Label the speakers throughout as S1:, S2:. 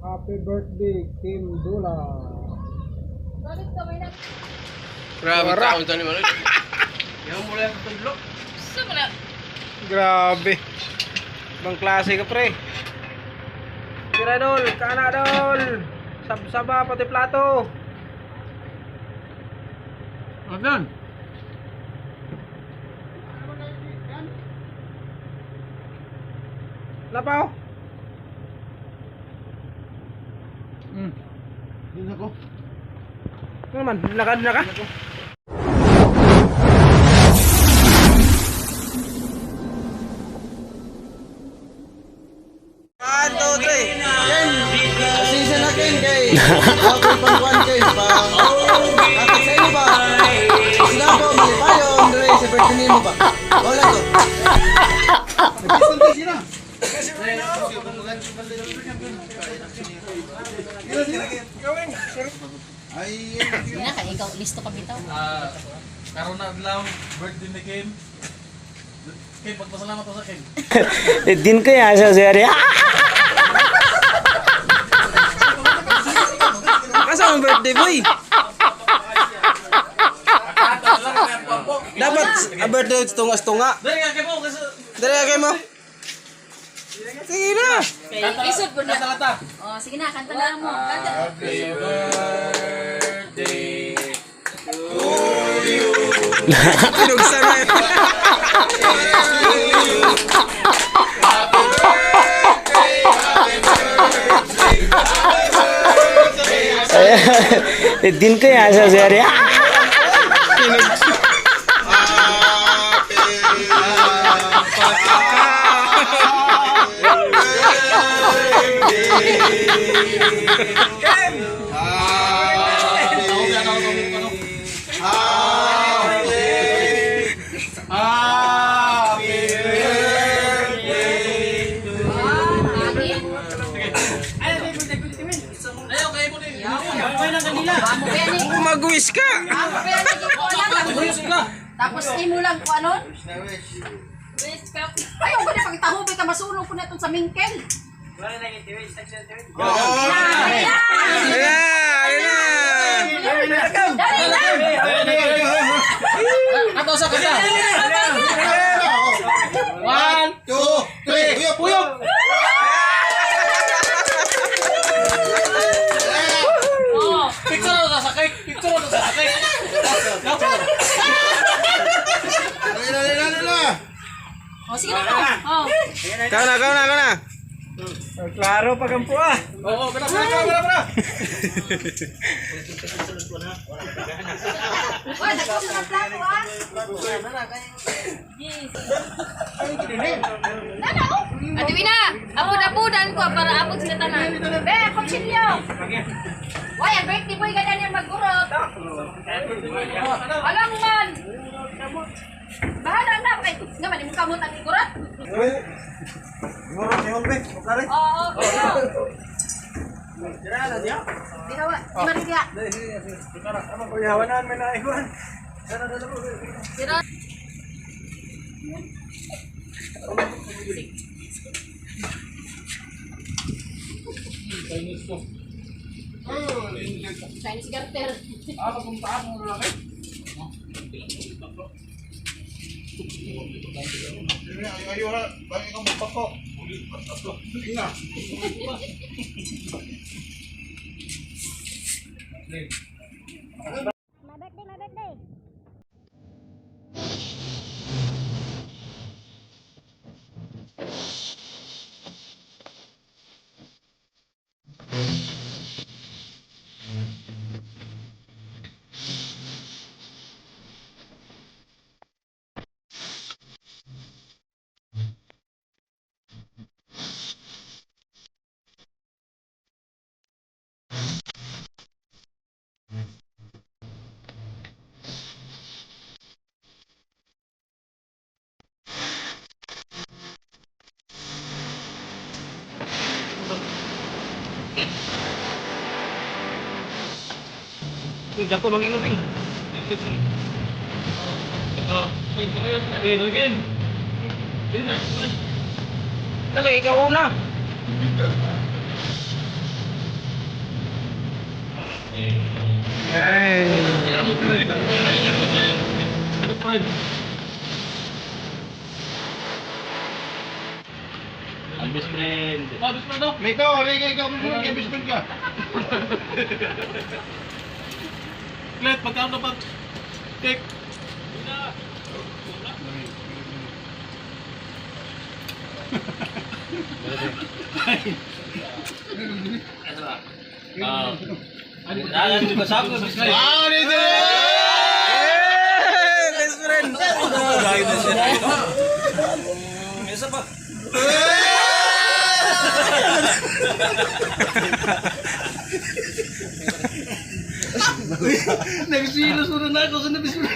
S1: Happy birthday, Kim Dula.
S2: Grabe taon to ni Manod. Yung mula sa tudlo.
S1: Grabe. Ibang klase ka, pre. Tira, Dol. Kana, Dol. Sab-saba, pati plato.
S2: Adan.
S1: Lapaw.
S2: Din ako.
S1: Ano naman? Lakad na ka? One, two, three. Season na kin kay. Okay, pang one kay. Bakit sa inyo ba? Sila po, malipayon. Dre, sa birthday mo ba? Wala to. Nag-disconti sila.
S3: Wala ka, ikaw, listo ka bitaw.
S4: Karon na adlaw birthday ni Kim. Kim, pagpasalamat ko sa Kim.
S5: दिन को यहाँ से उसे अरे
S1: Asa ang birthday boy? Dapat a birthday tungas-tunga.
S4: Dali nga Kim mo kasi
S1: Dali kay mo. Sige na.
S3: Isod po na.
S4: kanta-kanta.
S3: Oh, sige na, kanta na mo. Kanta.
S4: Happy birthday.
S1: Pinugsan na yun.
S5: दिन को यहाँ से उसे अरे
S4: Ayaw kayo mo din.
S3: Amo ba yan eh?
S1: Mag-wish ka.
S3: Amo ba yan eh? Tapos imo lang ko ano? Ayaw ko na pagtahubi ka masunog ko na itong sa mingkel.
S1: Ayun na.
S3: Dali lang!
S4: Ato sa kanta. 1, 2, 3. Puyok.
S3: Oh,
S4: Picture na sa cake. Picture na sa cake.
S3: oh sige na. Oh.
S1: Kau na. Klaro pag ang puwa.
S4: Oo, bera.
S3: Oy, nagkos na plato ah. Nana oh. Ati na. Apod-apodan ko para apod sila tanan. Be, kutsilyo. Why, ang birthday boy ganyan yung magurot. Alam man. Bahala na kay nga man imong kamot ang igurot. Oo, okay. Dinawa, man dia.
S1: Yawanan mo na iwan.
S3: Dira. Chinese garter.
S6: My birthday.
S1: Diyan ko mag-inom eh. Dali, ikaw una.
S4: Ang best friend. Oh, best friend daw.
S1: Mito, ikaw kay best friend ka.
S4: Klet, magkano dapat? Cake.
S1: Wow, dito! Best friend!
S2: Nagsilos mo na ako sa nabis mo.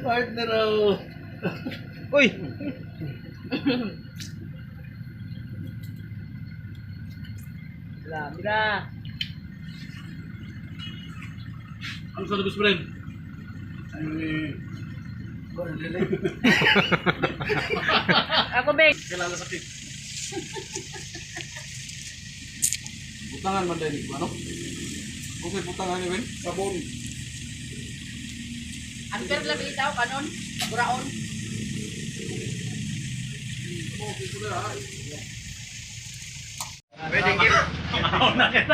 S2: Partner ako.
S1: Uy!
S3: Grabe na.
S4: Ano sa best friend?
S3: Ako, Bek.
S4: Kilala sa cake. Butangan man din, ano? Okay, butangan ni Ben. Sabon.
S3: Anker labi itaw, kanon. Buraon.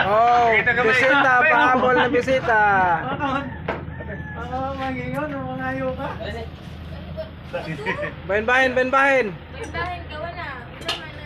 S1: Oh, bisita, pahabol na bisita. Bahin.
S3: Bahin, gawa na. Tama na.